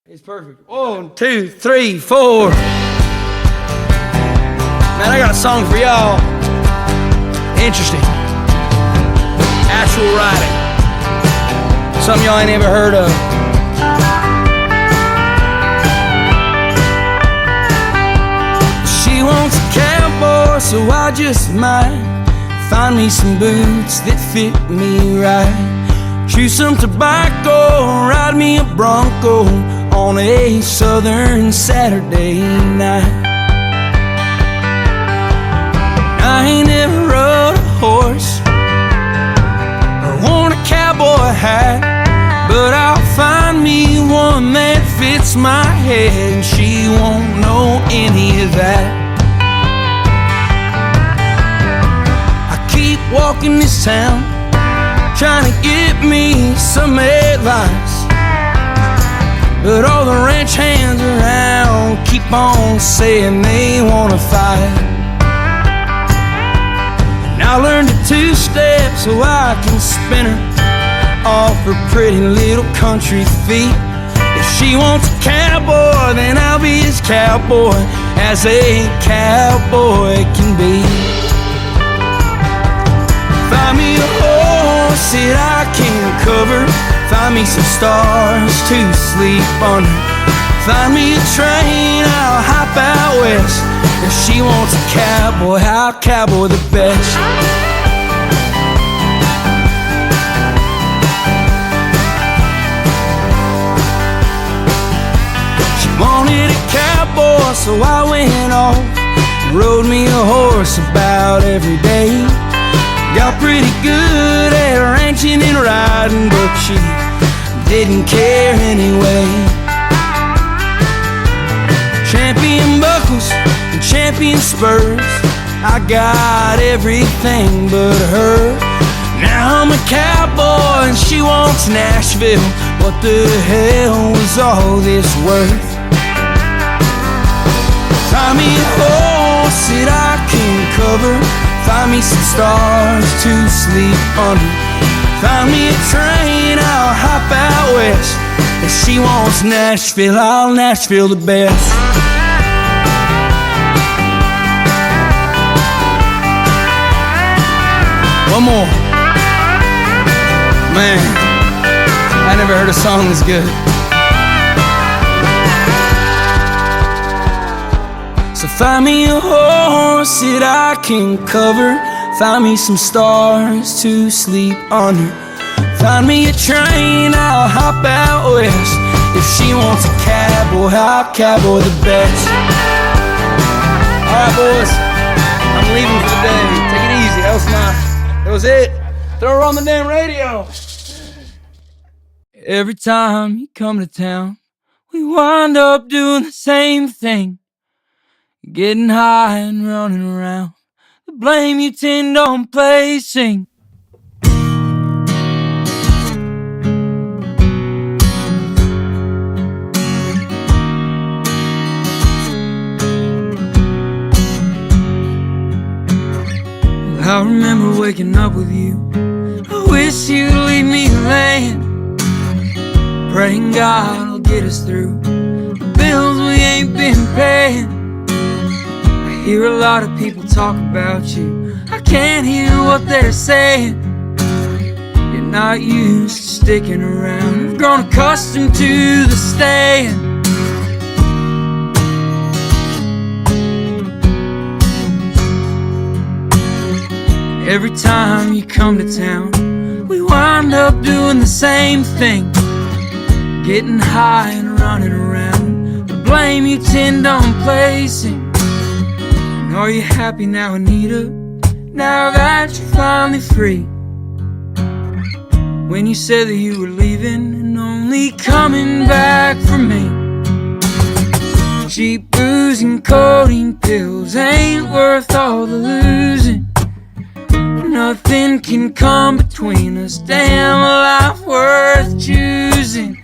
It's perfect. 1, 2, 3, 4. Man, I got a song for y'all. Interesting. Actual writing. Something y'all ain't ever heard of. She wants a cowboy, so I just might find me some boots that fit me right. Chew some tobacco, ride me a Bronco on a southern Saturday night. I ain't never rode a horse or worn a cowboy hat, but I'll find me one that fits my head, and she won't know any of that. I keep walking this town, trying to get me some advice, but all the ranch hands around keep on saying they wanna fight. And I learned a two-step so I can spin her off her pretty little country feet. If she wants a cowboy, then I'll be as cowboy as a cowboy can be. Find me a horse that I can cover, find me some stars to sleep under, find me a train, I'll hop out west. If she wants a cowboy, I'll cowboy the best. She wanted a cowboy, so I went off, rode me a horse about every day. Got pretty good at ranching and riding, but she didn't care anyway. Champion buckles and champion spurs, I got everything but her. Now I'm a cowboy and she wants Nashville. What the hell was all this worth? Find me a horse that I can cover, find me some stars to sleep under, find me a train, I'll hop out west. If she wants Nashville, I'll Nashville the best. One more. Man, I never heard a song this good. So find me a horse that I can cover, find me some stars to sleep under, find me a train, I'll hop out west. If she wants a cowboy, I'll cowboy the best. Alright boys, I'm leaving for the day. Take it easy, that was it. Throw her on the damn radio. Every time you come to town, we wind up doing the same thing, getting high and running around. The blame you tend on placing. I remember waking up with you. I wish you'd leave me laying, praying God will get us through the bills we ain't been paying. I hear a lot of people talk about you, I can't hear what they're saying. You're not used to sticking around, you've grown accustomed to the staying. Every time you come to town, we wind up doing the same thing, getting high and running around. The blame you tend on placing. And are you happy now, Anita, now that you're finally free? When you said that you were leaving and only coming back for me. Cheap booze and codeine pills ain't worth all the losing. Nothing can come between us, damn, a life worth choosing.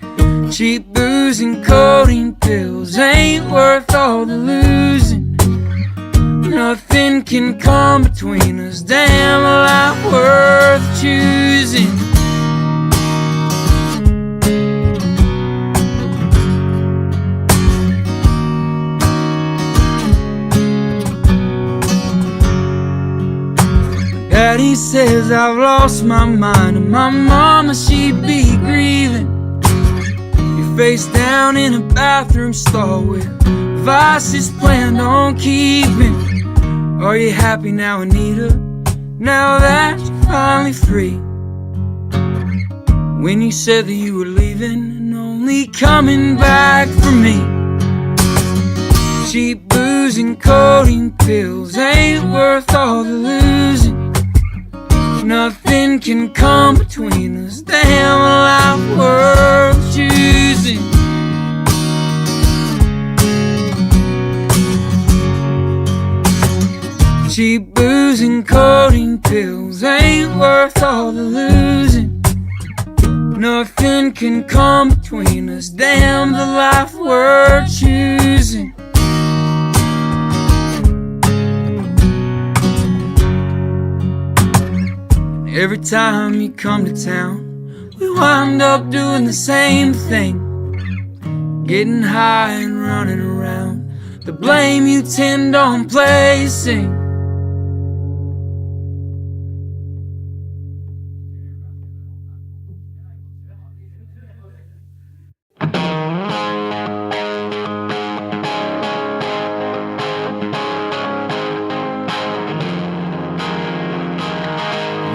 Cheap booze and codeine pills ain't worth all the losing. Nothing can come between us, damn, a life worth choosing. daddy says I've lost my mind, and my mama, she'd be grieving. You're face down in a bathroom stall with vices planned on keeping. Are you happy now, Anita, now that you're finally free? When you said that you were leaving and only coming back for me. Cheap booze and codeine pills ain't worth all the losing. Nothing can come between us, damn life worth choosing. Cheap booze and codeine pills ain't worth all the losing. Nothing can come between us, damn the life worth choosing. Every time you come to town, we wind up doing the same thing, getting high and running around. The blame you tend on placing.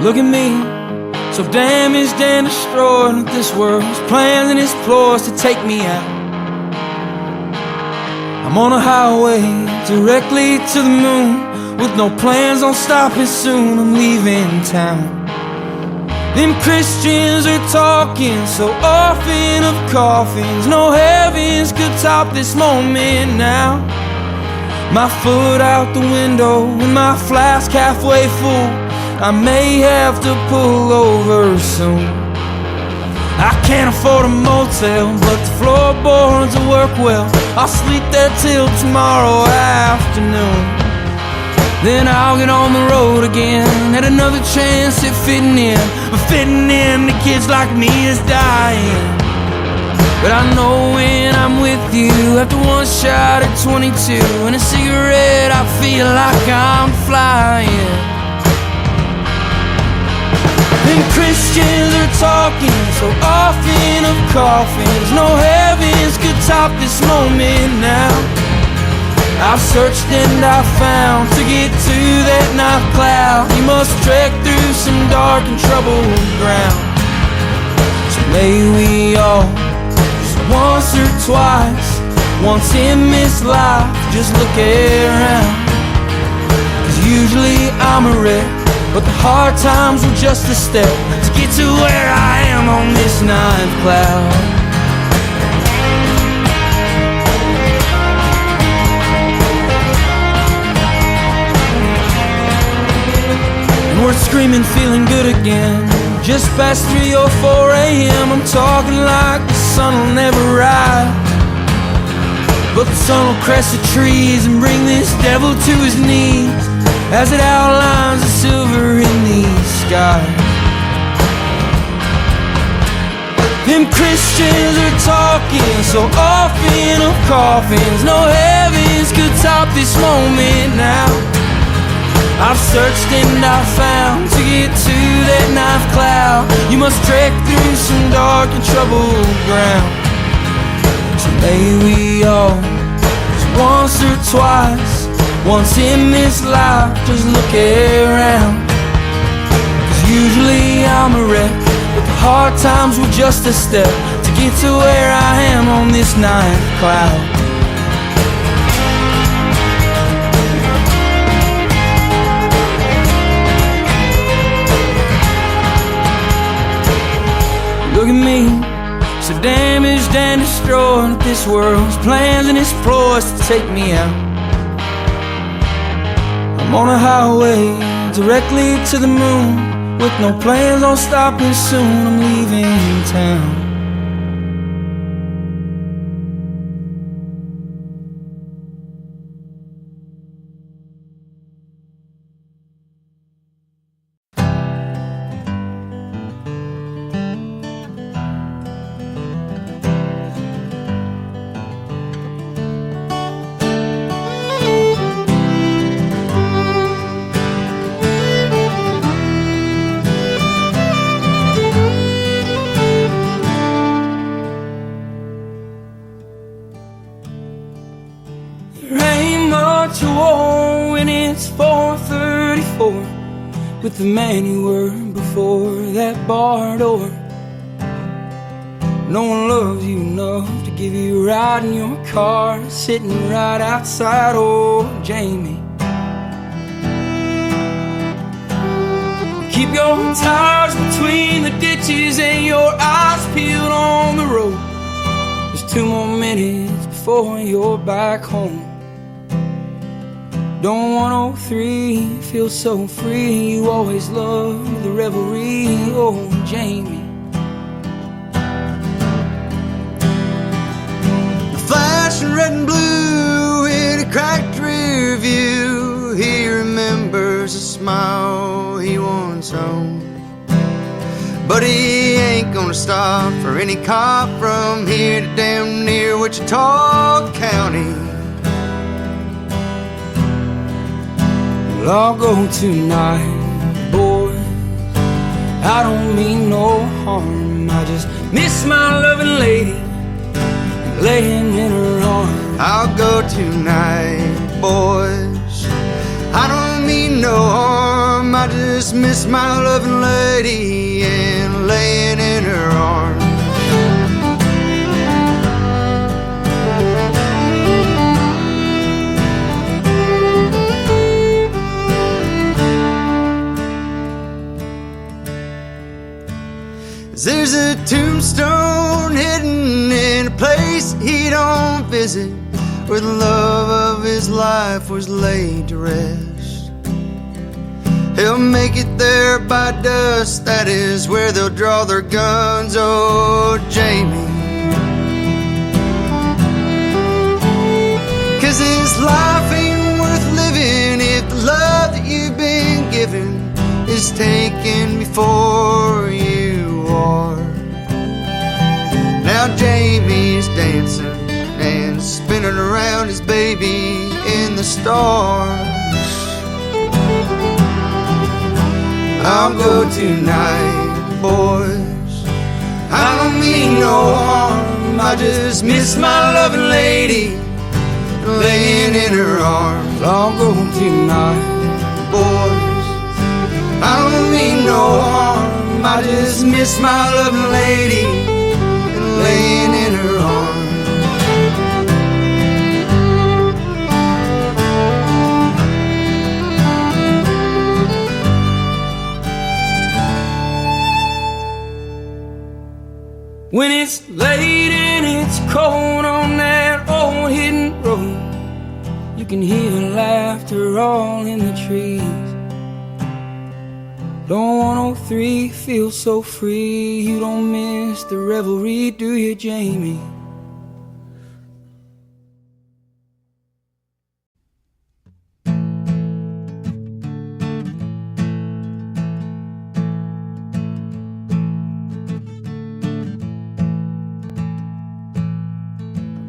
Look at me, so damaged and destroyed with this world's plans and its ploys to take me out. I'm on a highway directly to the moon, with no plans on stopping soon. I'm leaving town. Them Christians are talking so often of coffins. No heavens could top this moment now. My foot out the window and my flask halfway full. I may have to pull over soon. I can't afford a motel, but the floorboards will work well. I'll sleep there till tomorrow afternoon. Then I'll get on the road again, at another chance at fitting in. But fitting in to kids like me is dying. But I know when I'm with you, after one shot at 22 and a cigarette, I feel like I'm flying. And Christians are talking so often of coffins. No heavens could top this moment now. I've searched and I've found, to get to that night cloud, you must trek through some dark and troubled ground. So may we all, just once or twice, once in this life, just look around. Cause usually I'm a wreck, but the hard times were just a step to get to where I am on this ninth cloud. And we're screaming, feeling good again. Just past 3 or 4 a.m. I'm talking like the sun will never rise, but the sun will crest the trees and bring this devil to his knees as it outlines the silver in the sky. Them Christians are talking so often of coffins. No heavens could top this moment now. I've searched and I've found, to get to that ninth cloud, you must trek through some dark and troubled ground. So may we all, just once or twice, once in this life, just look around. Cause usually I'm a wreck, but the hard times were just a step to get to where I am on this ninth cloud. Look at me, so damaged and destroyed with this world's plans and its ploys to take me out. I'm on a highway directly to the moon, with no plans on stopping soon. I'm leaving town. There ain't much war when it's 4:34 with the man you were before that bar door. No one loves you enough to give you a ride in your car, sitting right outside old Jamie. Keep your tires between the ditches and your eyes peeled on the road. There's 2 more minutes before you're back home. Don't 103 feel so free? You always loved the revelry, oh Jamie. The flashing red and blue in a cracked rear view. He remembers a smile he once owned, but he ain't gonna stop for any cop from here to damn near Wichita County. Well, I'll go tonight, boys. I don't mean no harm. I just miss my loving lady laying in her arms. I'll go tonight, boys. I don't mean no harm. I just miss my loving lady and laying in her arms. There's a tombstone hidden in a place he don't visit, where the love of his life was laid to rest. He'll make it there by dusk, that is where they'll draw their guns, oh Jamie. 'Cause this life ain't worth living if the love that you've been given is taken before you are. Now Jamie's dancing and spinning around his baby in the stars. I'll go tonight, boys. I don't mean no harm. I just miss my loving lady laying in her arms. I'll go tonight, boys. I don't mean no harm. I just miss my loving lady laying in her arms. when it's late and it's cold on that old hidden road. You can hear laughter all in the trees. Don't 103 feel so free? You don't miss the revelry, do you, Jamie?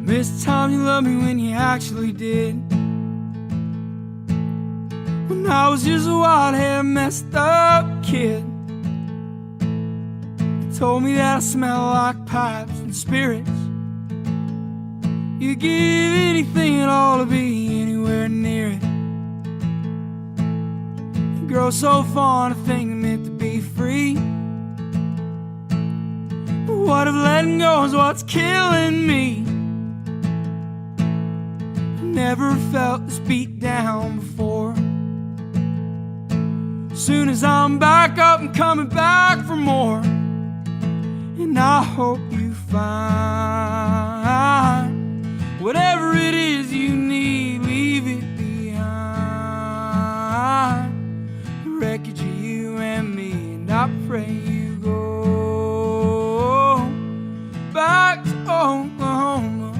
Miss time you loved me when you actually did. When I was just a wild-haired, messed up kid. You told me that I smell like pipes and spirits. You'd give anything at all to be anywhere near it. You grow so fond of things meant to be free. But what if letting go is what's killing me? Never felt this beat down before. Soon as I'm back up and coming back for more. And I hope you find whatever it is you need, leave it behind. The wreckage of you and me, and I pray you go back to Oklahoma,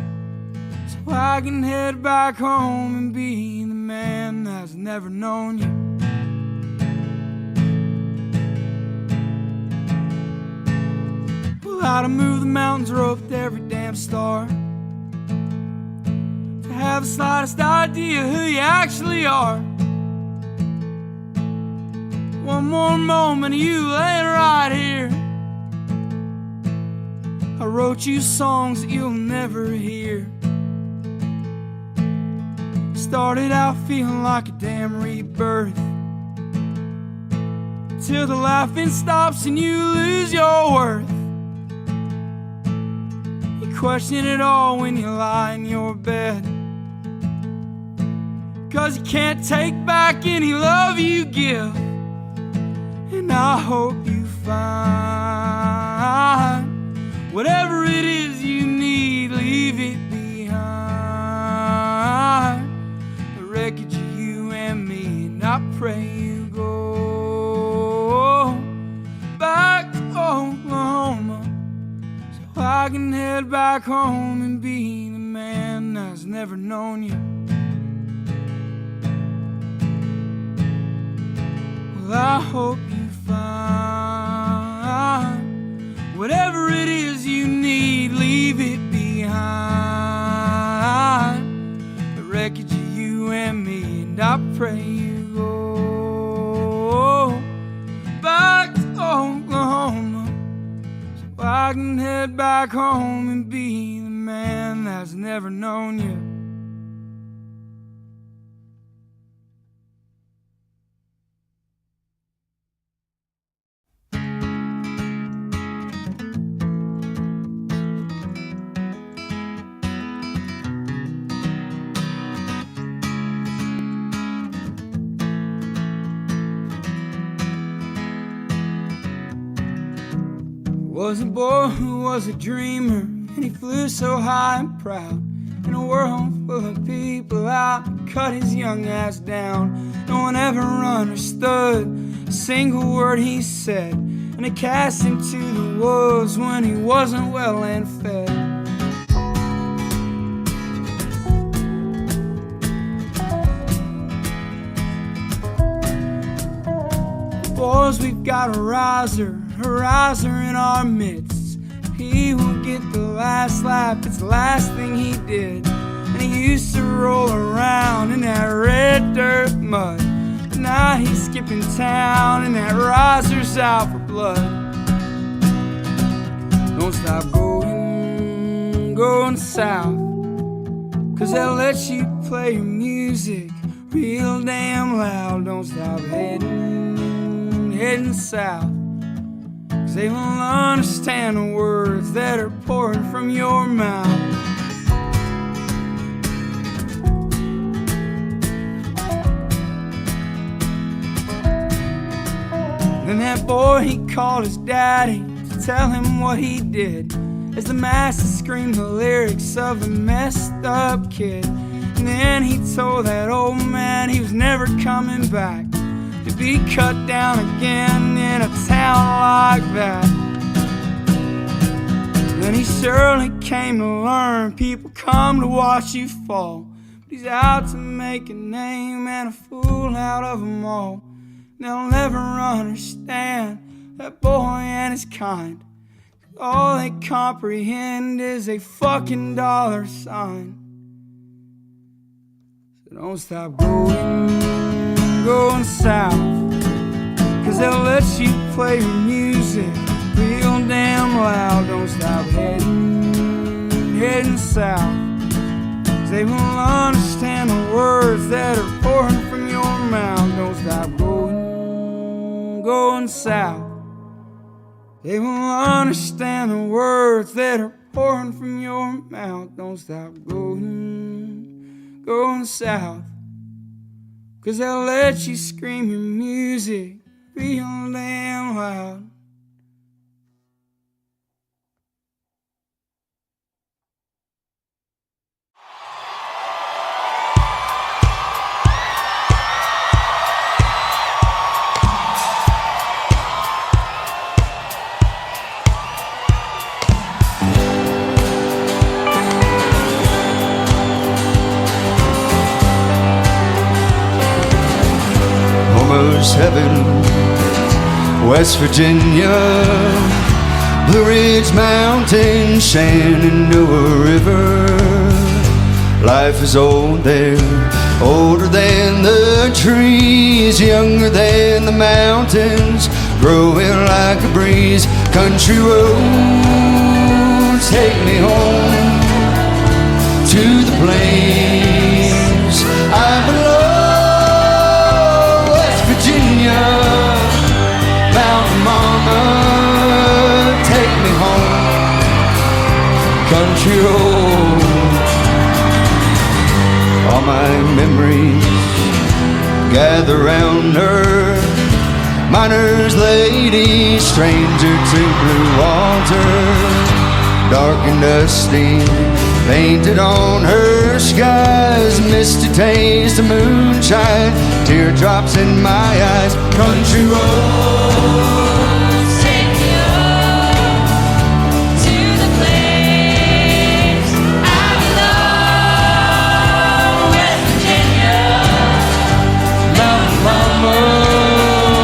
so I can head back home and be the man that's never known you. Well, how to move the mountains, roped every damn star, to have the slightest idea who you actually are. One more moment of you laying right here. I wrote you songs that you'll never hear. Started out feeling like a damn rebirth, till the laughing stops and you lose your worth. You question it all when you lie in your bed, 'cause you can't take back any love you give. And I hope you find whatever it is you need, leave it behind. The wreckage of you and me, and I pray you go back to Oklahoma, so I can head back home and be the man that's never known you. Well, I hope you find whatever it is you need, leave it behind. The wreckage of you and me, and I pray you go back to Oklahoma, so I can head back home and be the man that's never known you. Was a boy who was a dreamer, and he flew so high and proud, in a world full of people out, cut his young ass down. No one ever understood a single word he said, and they cast him to the wolves when he wasn't well and fed. Boys, we've got a riser in our midst. He will get the last laugh, it's the last thing he did. And he used to roll around in that red dirt mud, but now he's skipping town and that riser's out for blood. Don't stop going south, 'cause they'll let you play your music real damn loud. Don't stop heading south, 'cause they won't understand the words that are pouring from your mouth. Then that boy, he called his daddy to tell him what he did, as the master screamed the lyrics of a messed up kid. And then he told that old man he was never coming back, to be cut down again in a town like that. Then he surely came to learn people come to watch you fall, but he's out to make a name and a fool out of them all. They'll never understand that boy and his kind, 'cause all they comprehend is a fucking dollar sign. So don't stop going south, 'cause they'll let you play your music real damn loud. Don't stop heading south, 'cause they won't understand the words that are pouring from your mouth. Don't stop going south, they won't understand the words that are pouring from your mouth. Don't stop going south, 'cause they'll let you scream your music real damn loud. Heaven, West Virginia, Blue Ridge Mountain, Shenandoah River. Life is old there, older than the trees, younger than the mountains, growing like a breeze. Country roads take me home to the place I country road. All my memories gather round her, miner's lady, stranger to blue water, dark and dusty, painted on her skies, misty taste of moonshine, teardrops in my eyes. Country roads take me up to the place I belong, West Virginia. Mountain mama,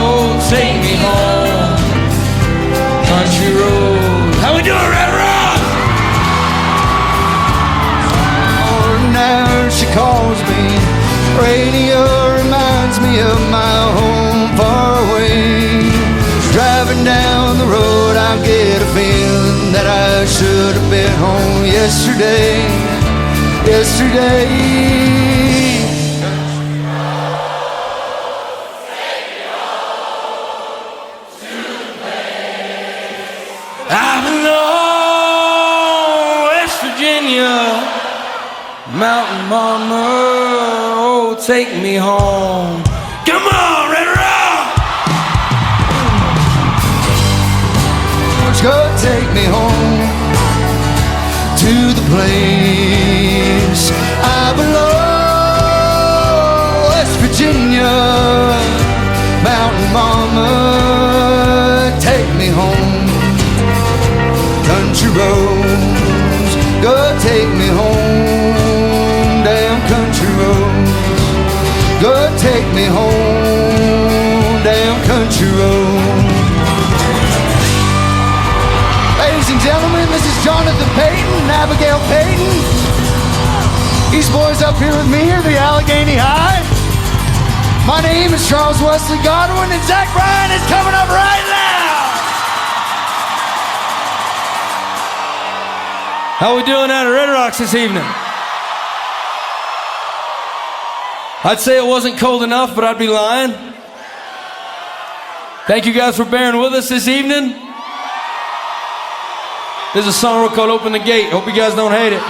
oh, take me home. Country road. How we doing, Red Rock? Now she calls me. Radio reminds me of my home far away. Driving down the road, I get a feeling that I should have been home yesterday. I belong, West Virginia. Mountain mama, oh, take me home. Come on, Red Rock! Go take me home to the place I belong, West Virginia. Mountain mama, take me home. Country roads, go take me home. Country roads, go take me home, damn country road. Ladies and gentlemen, this is Jonathan Payton and Abigail Payton. These boys up here with me are the Allegheny High. My name is Charles Wesley Godwin, and Zach Bryan is coming up right now. How we doing out at Red Rocks this evening? I'd say it wasn't cold enough, but I'd be lying. Thank you guys for bearing with us this evening. There's a song called Open the Gate. Hope you guys don't hate it.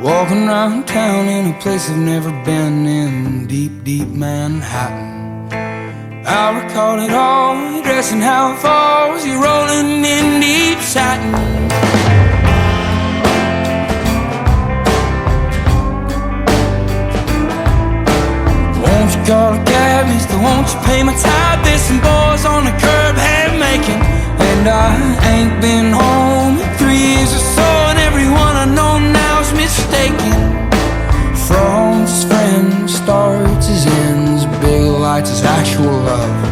Walking around town in a place I've never been in, deep, deep Manhattan. I recall it all, your dress and how it falls, you rolling in deep satin. Won't you call a cab, mister, won't you pay my tab? There's some boys on the curb half making, and I ain't been home in 3 years or so, and everyone I know now's mistaken. From his friend starts his ends, big lights his actual love.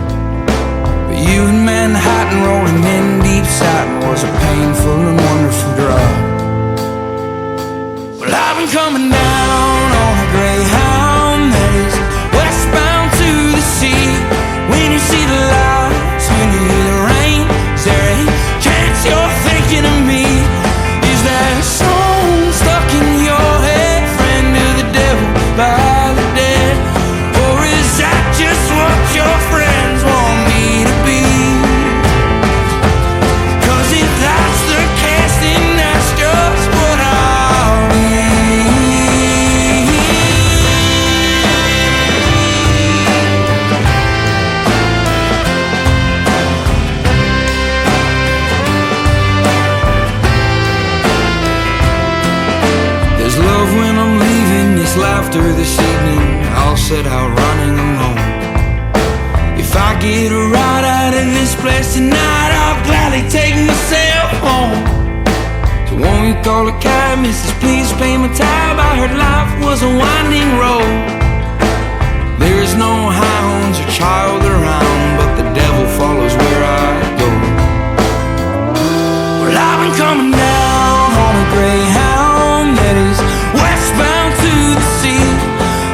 But you in Manhattan rolling in deep satin was a painful and wonderful drug. Well, I've been coming down on a Greyhound that is westbound to the sea. When you see the lights, when you hear the rain, is there any chance you're thinking of me? Is that song stuck in your head, friend of the devil by the dead? Or is that just what your friends want me to be? 'Cause if that's the case, then that's just what I'll be. There's love when I'm leaving, this laughter this evening, I'll set out running alone. If I get a ride out of this place tonight, I'll gladly take myself home. So won't you call a cab, missus, please pay my tab? I heard life was a winding road. There is no hounds or child around, but the devil follows where I go. Well, I've been coming down on a Greyhound that is westbound to the sea.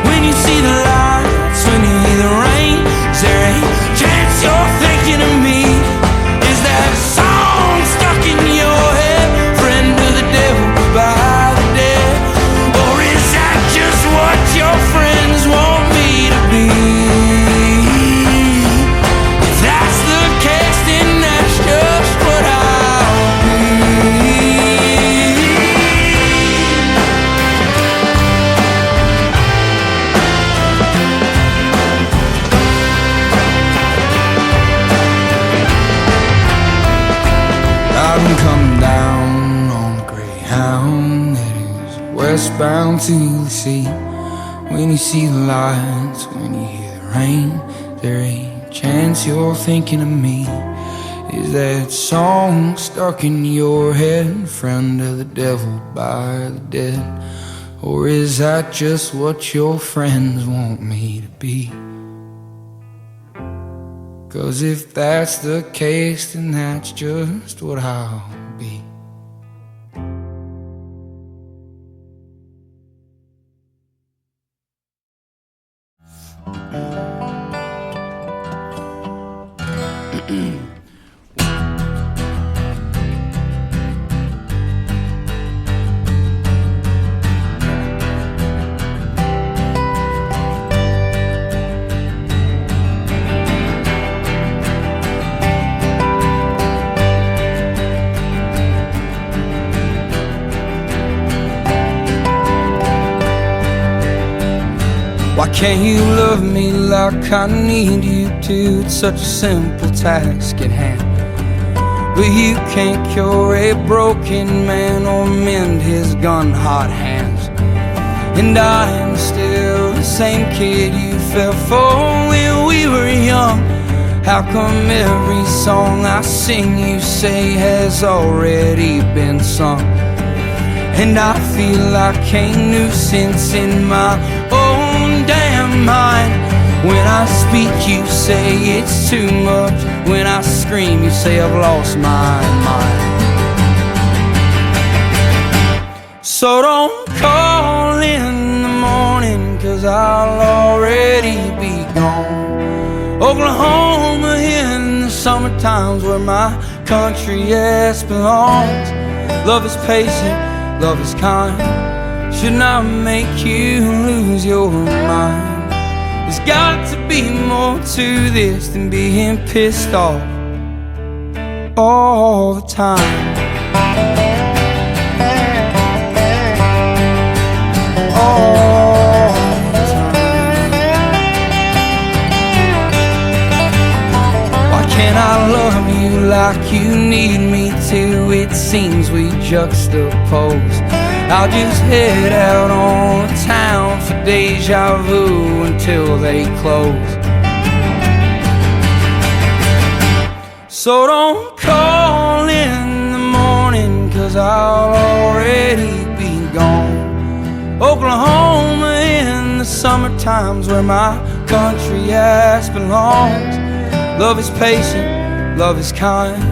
When you see the lights, when you hear the rain, is there any chance you're thinking of me? Is that song stuck in your head, friend of the devil by the dead? Or is that just what your friends want me to be? If that's the case, then that's just what I'll be. I've been coming down on a Greyhound that is westbound to the sea. When you see the lights, when you hear the rain, there ain't a chance you're thinking of me. Is that song stuck in your head, friend of the devil by the dead? Or is that just what your friends want me to be? 'Cause if that's the case, then that's just what I'll be. Why can't you love me like I need you to? It's such a simple task at hand. But you can't cure a broken man or mend his gun-hot hands. And I am still the same kid you fell for when we were young. How come every song I sing you say has already been sung? And I feel like a nuisance in my own damn mind. When I speak you say it's too much, when I scream you say I've lost my mind. So don't call in the morning, 'cause I'll already be gone. Oklahoma in the summer times where my country ass belongs. Love is patient, love is kind, should not make you lose your mind. There's got to be more to this than being pissed off all the time. scenes we juxtapose. I'll just head out on the town for deja vu until they close. So don't call in the morning, 'cause I'll already be gone. Oklahoma in the summer times, where my country ass belongs. Love is patient, love is kind,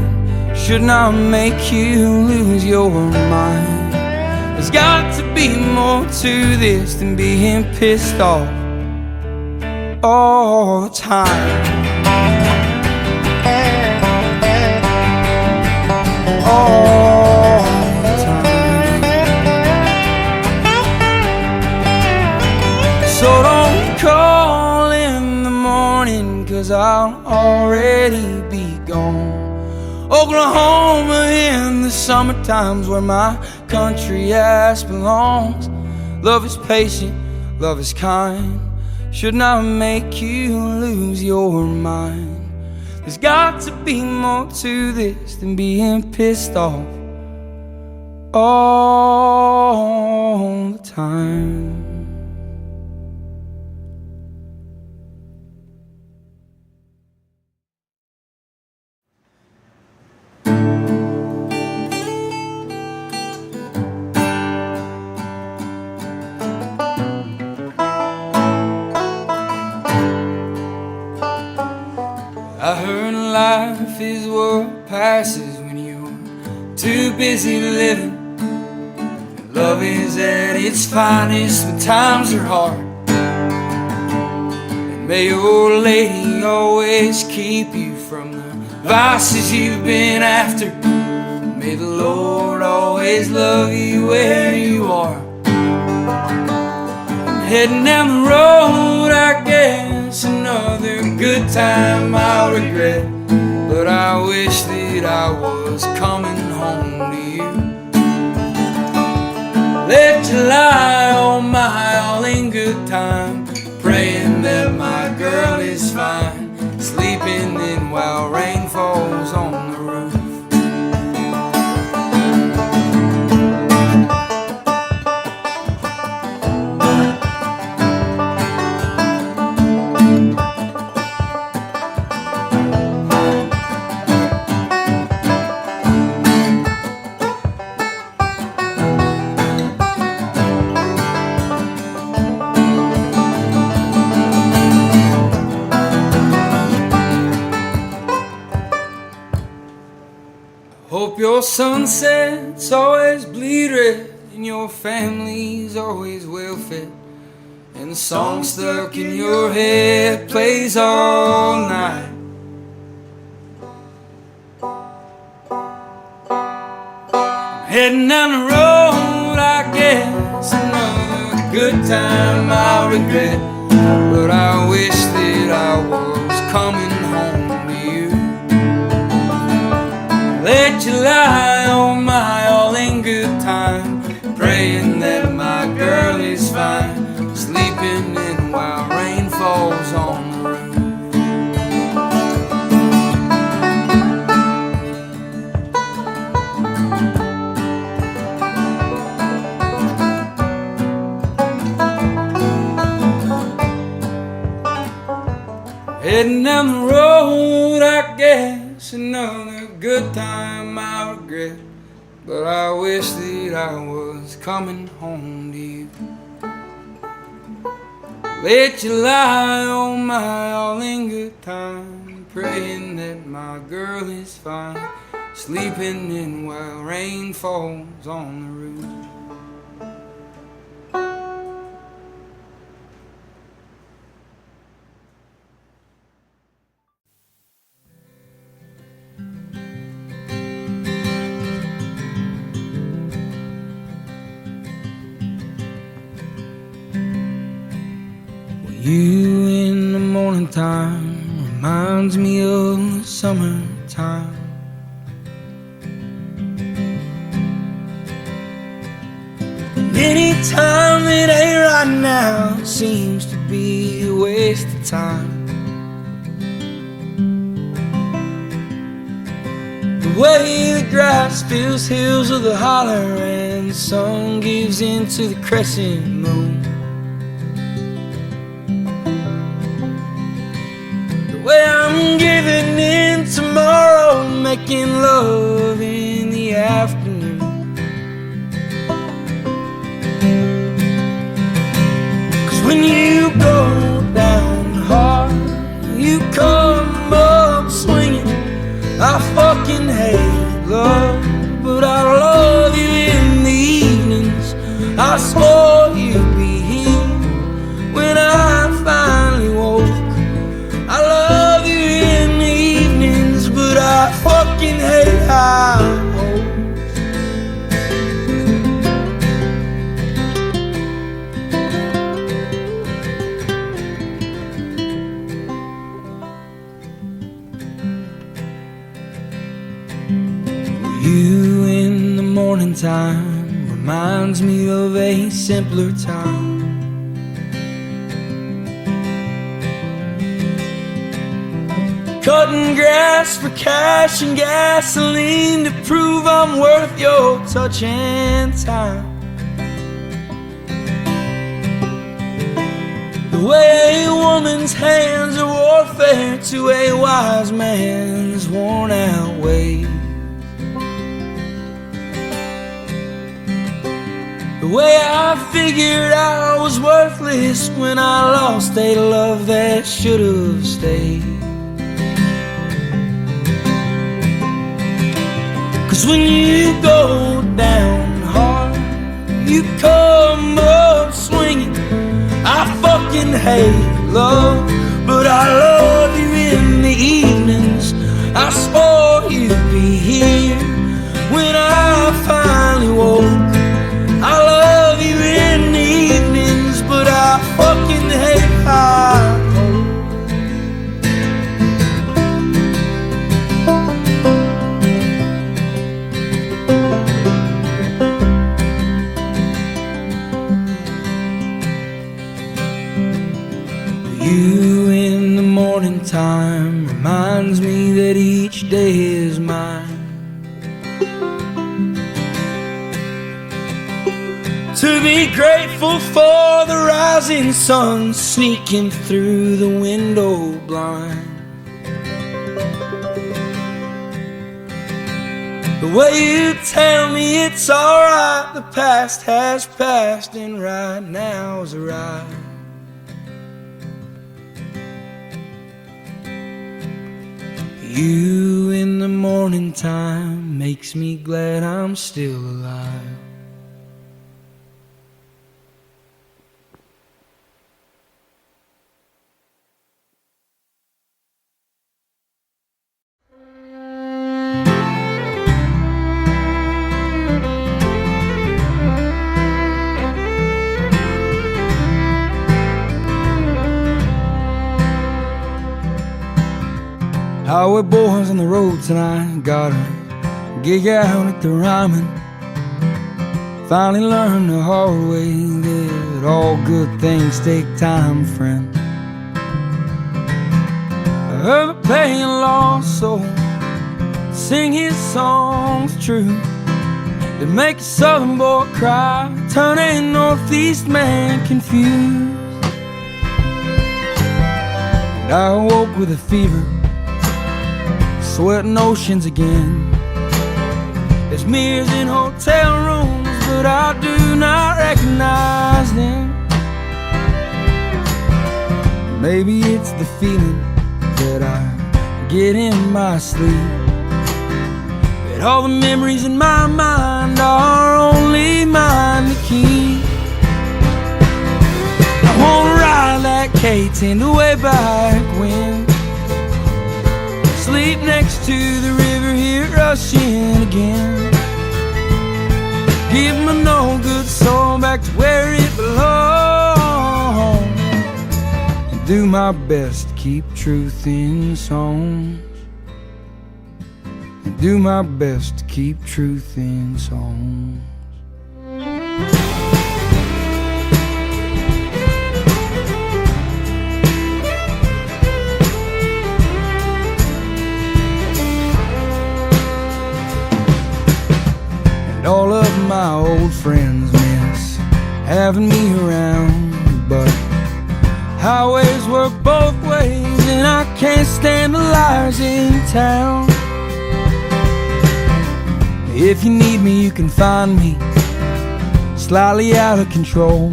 should not make you lose your mind. There's got to be more to this than being pissed off all the time. All the time. So don't call in the morning, 'cause I'll already be gone. Oklahoma in the summer times, where my country ass belongs. Love is patient, love is kind, should not make you lose your mind. There's got to be more to this than being pissed off all the time. I heard life is what passes when you're too busy living. Love is at its finest when times are hard. And may your lady always keep you from the vices you've been after. May the Lord always love you where you are. I'm heading down the road, I guess, another good time I'll regret. But I wish that I was coming home to you. Let you lie on my all-in good time, praying that my girl is fine, sleeping in while rain falls on the roof. Hope your sunsets always bleed red, and your family's always well fed, and the song stuck in your head plays all night. I'm heading down the road, I guess, another good time I'll regret. But I wish that I was coming home to you. Let you lie on my all-in good time, praying that my girl is fine, sleeping in while rain falls on the roof. Heading down the road, I guess, another good time I regret. But I wish that I was coming home to you. Let you lie on my all-in good time, praying that my girl is fine, sleeping in while rain falls on the roof. You in the morning time reminds me of the summertime. And any time that ain't right now seems to be a waste of time. The way the grass fills hills of the holler and the sun gives into the crescent moon. The way I'm giving in tomorrow, making love in the afternoon. 'Cause when you go down hard, you come up swinging. I fucking hate love, but I love you in the evenings. I swore you'd be here when I finally woke. I love you in the evenings, but I fucking hate high hopes. You in the morning time reminds me of a simpler time. Cutting grass for cash and gasoline to prove I'm worth your touch and time. The way a woman's hands are warfare to a wise man's worn out ways. The way I figured I was worthless when I lost a love that should have stayed. 'Cause when you go down hard, you come up swinging. I fucking hate love, but I love you in the evenings. I swore you'd be here when I finally woke. I love you in the evenings, but I fucking hate high hope. You in the morning time reminds me that each day is mine. To be grateful for the rising sun sneaking through the window blind. The way you tell me it's alright, the past has passed and right now's arrived. You in the morning time makes me glad I'm still alive. Highway boys on the road tonight, got a gig out at the Ryman. Finally learned the hard way that all good things take time, friend. I heard a paying lost soul sing his songs true. They make a southern boy cry, turn a northeast man confused. And I awoke with a fever, sweating oceans again. There's mirrors in hotel rooms, but I do not recognize them. Maybe it's the feeling that I get in my sleep, that all the memories in my mind are only mine to keep. I wanna ride that K-10 way back when, sleep next to the river, hear it rushing again. Give my no good soul back to where it belongs, and do my best to keep truth in songs, and do my best to keep truth in songs. friends miss having me around, but highways work both ways, and I can't stand the liars in town. If you need me, you can find me slightly out of control,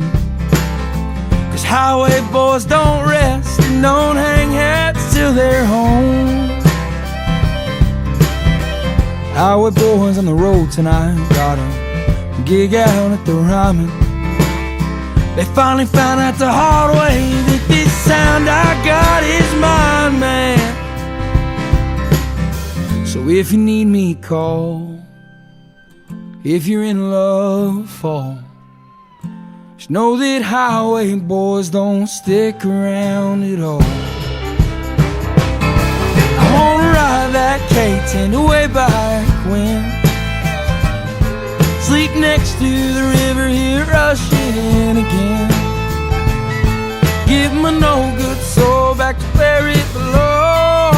'cause highway boys don't rest and don't hang hats till they're home. Highway boys on the road tonight, got a gig out at the Ryman. They finally found out the hard way that this sound I got is mine, man. So if you need me, call. If you're in love, fall. Just know that highway boys don't stick around at all. I wanna ride that K-10 way back when, sleep next to the river, hear rushing again. Give my no good soul back to where it belongs,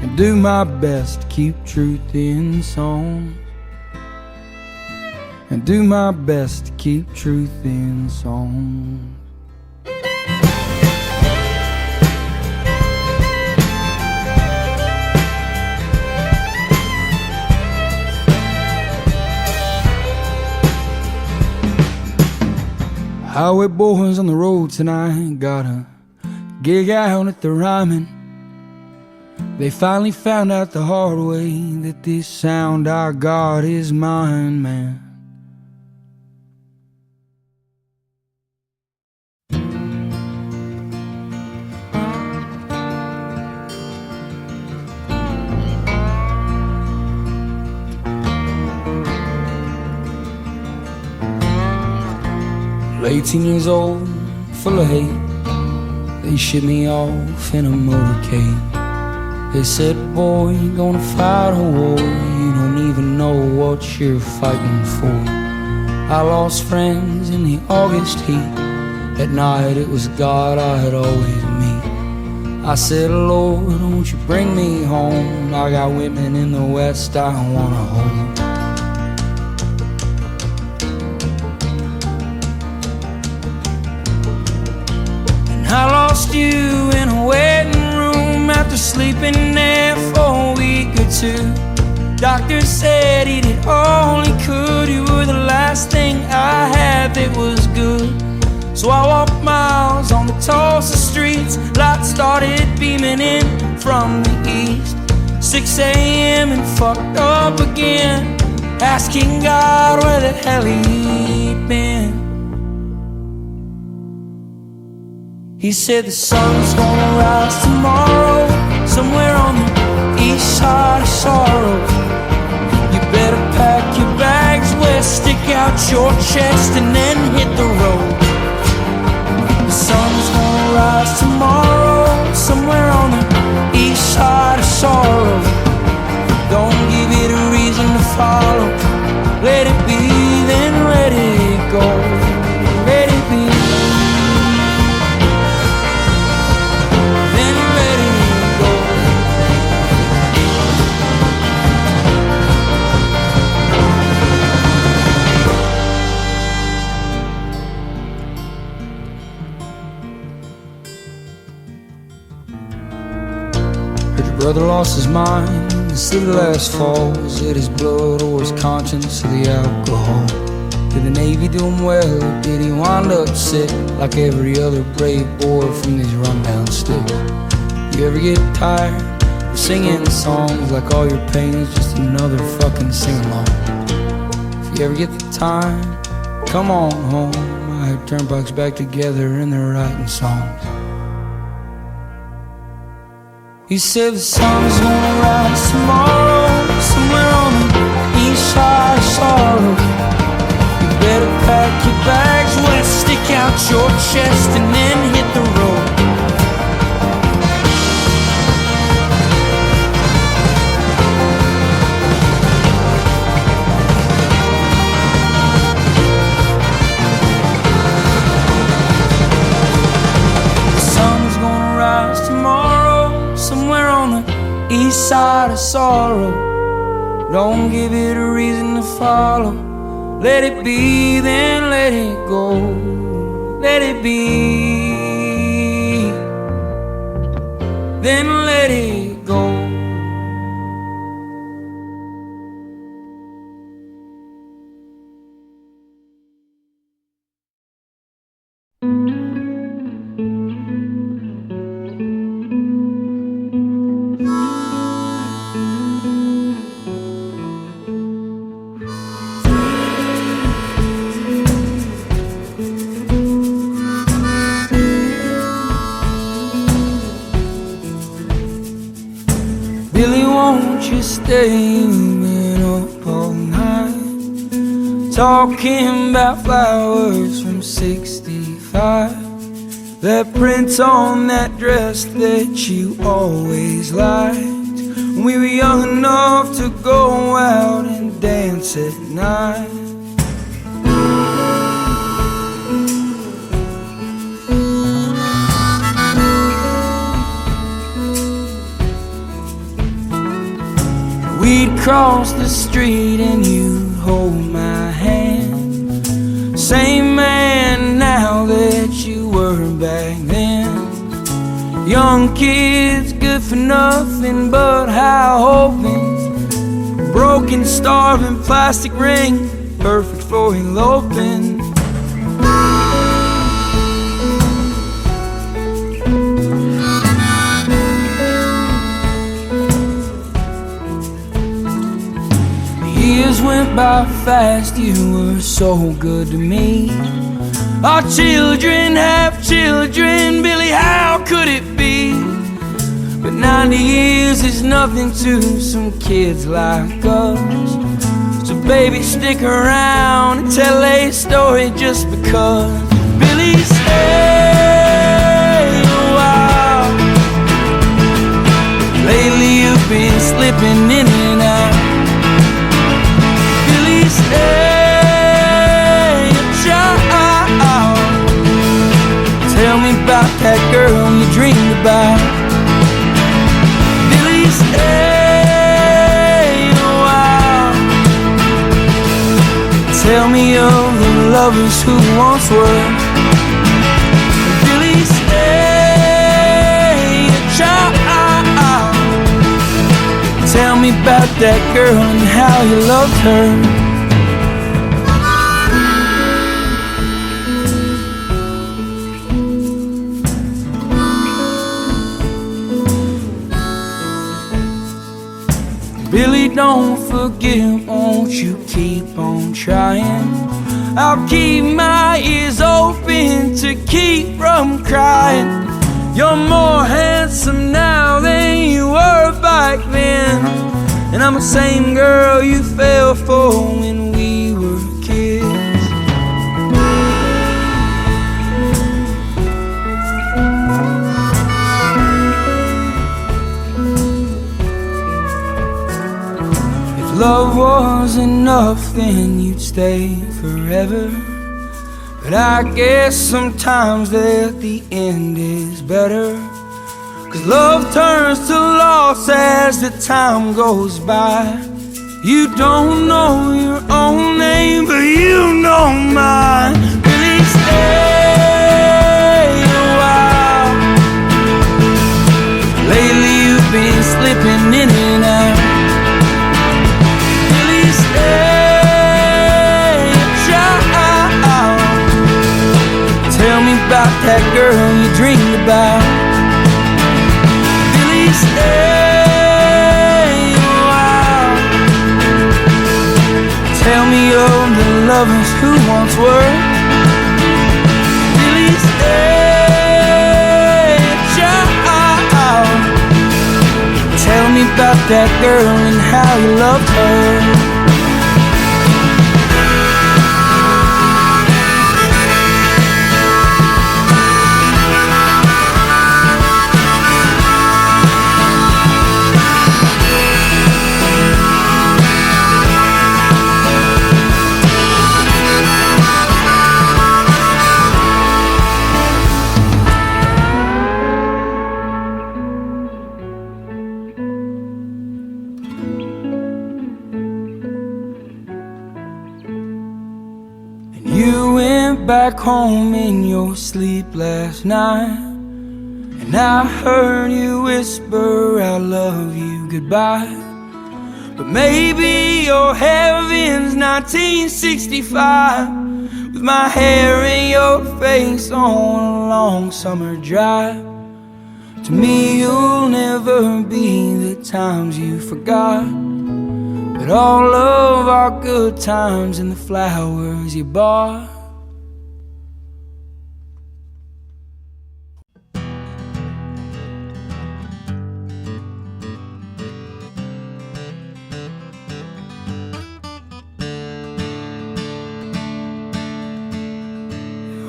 and do my best to keep truth in song. And do my best to keep truth in song. Highway boys on the road tonight, got a gig out at the Ryman. They finally found out the hard way that this sound I got is mine, man. Well, 18 years old, full of hate, they shipped me off in a motorcade. They said, boy, you're gonna fight a war, you don't even know what you're fighting for. I lost friends in the August heat. At night it was God I had always meet. I said, Lord, won't you bring me home? I got women in the West I wanna hold. I lost you in a waiting room after sleeping there for a week or two. Doctor said he did all he could. You were the last thing I had that was good. So I walked miles on the Tulsa streets. Lights started beaming in from the east. 6 a.m. and fucked up again, asking God where the hell he'd been. He said the sun's gonna rise tomorrow, somewhere on the east side of sorrow. You better pack your bags west, stick out your chest, and then hit the road. The sun's gonna rise tomorrow, somewhere on the east side of sorrow. Don't give it a reason to follow. Let it be, then let it go. Let it be. Brother lost his mind in the city last fall. Was it his blood or his conscience or the alcohol? Did the Navy do him well, or did he wind up sick like every other brave boy from these rundown sticks? You ever get tired of singing songs like all your pain is just another fucking sing-along? If you ever get the time, come on home. I have turnpikes back together and they're writing songs. He said the sun's gonna rise tomorrow, somewhere on the east side of sorrow. You better pack your bags west, stick out your chest, and then hit the road. The sun's gonna rise tomorrow, somewhere on the east side of sorrow. Don't give it a reason to follow. Let it be, then let it go. Let it be, then let it go. Billy, won't you stay up all night, talking about flowers from 65, that print on that dress that you always liked, when we were young enough to go out and dance at night. We'd cross the street and you'd hold my hand, same man now that you were back then. Young kids, good for nothing but high hoping, broken, starving, plastic ring, perfect for eloping. Years went by fast, you were so good to me. Our children have children, Billy, how could it be? But 90 years is nothing to some kids like us. So baby, stick around and tell a story just because. Billy, stay a while. Lately you've been slipping in and out. Stay a child. Tell me about that girl you dreamed about. Billy, stay a while. Tell me of the lovers who once were. Billy, stay a child. Tell me about that girl and how you loved her. Billy, don't forget, won't you keep on trying? I'll keep my ears open to keep from crying. You're more handsome now than you were back then, and I'm the same girl you fell for when we were kids. Love was enough, then you'd stay forever. But I guess sometimes that the end is better, 'cause love turns to loss as the time goes by. You don't know your own name, but you know mine. Really stay a while. Lately you've been slipping in and out. Tell me about that girl you dreamed about. Billy, stay a while. Tell me of the lovers who once were. Billy, stay a child. Tell me about that girl and how you loved her. went back home in your sleep last night, and I heard you whisper I love you goodbye. But maybe your heaven's 1965, with my hair in your face on a long summer drive. To me you'll never be the times you forgot, but all of our good times and the flowers you bought.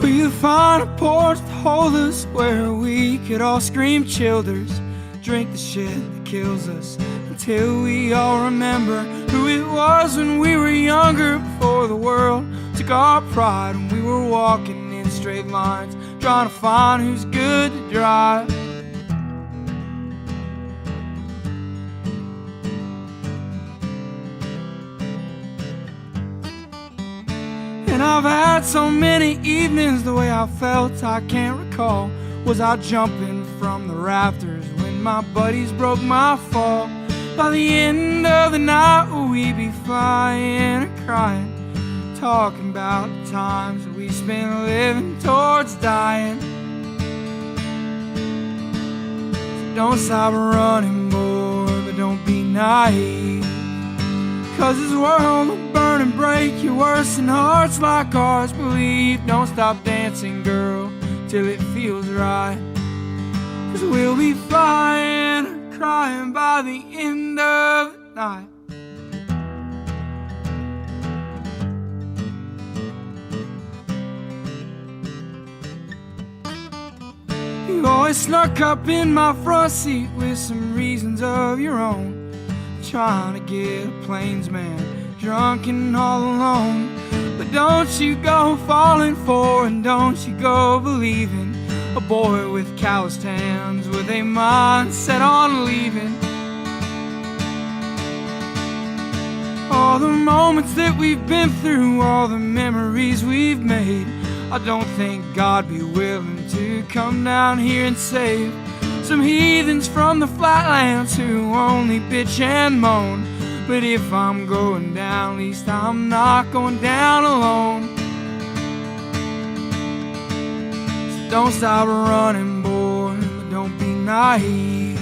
We could find a porch to hold us, where we could all scream childers, drink the shit that kills us, until we all remember who it was when we were younger, before the world took our pride, when we were walking in straight lines, trying to find who's good to drive. And I've had so many evenings the way I felt I can't recall. Was I jumping from the rafters when my buddies broke my fall? By the end of the night we'd be flying or crying, talking about the times that we spent living towards dying. So don't stop running, boy, but don't be naive, 'cause this world will burn and break you worse than hearts like ours believe. Don't stop dancing, girl, till it feels right, 'cause we'll be flying or crying by the end of the night. You always snuck up in my front seat with some reasons of your own, trying to get a plainsman drunk and all alone. But don't you go falling for, and don't you go believing, a boy with calloused hands with a mind set on leaving. All the moments that we've been through, all the memories we've made, I don't think God'd be willing to come down here and save some heathens from the flatlands who only bitch and moan. But if I'm going down, at least I'm not going down alone. So don't stop running, boy, but don't be naive,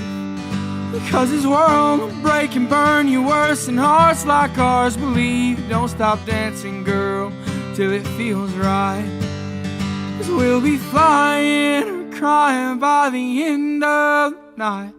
because this world will break and burn you worse than hearts like ours believe. Don't stop dancing, girl, till it feels right, 'cause we'll be flying or crying by the end of the night.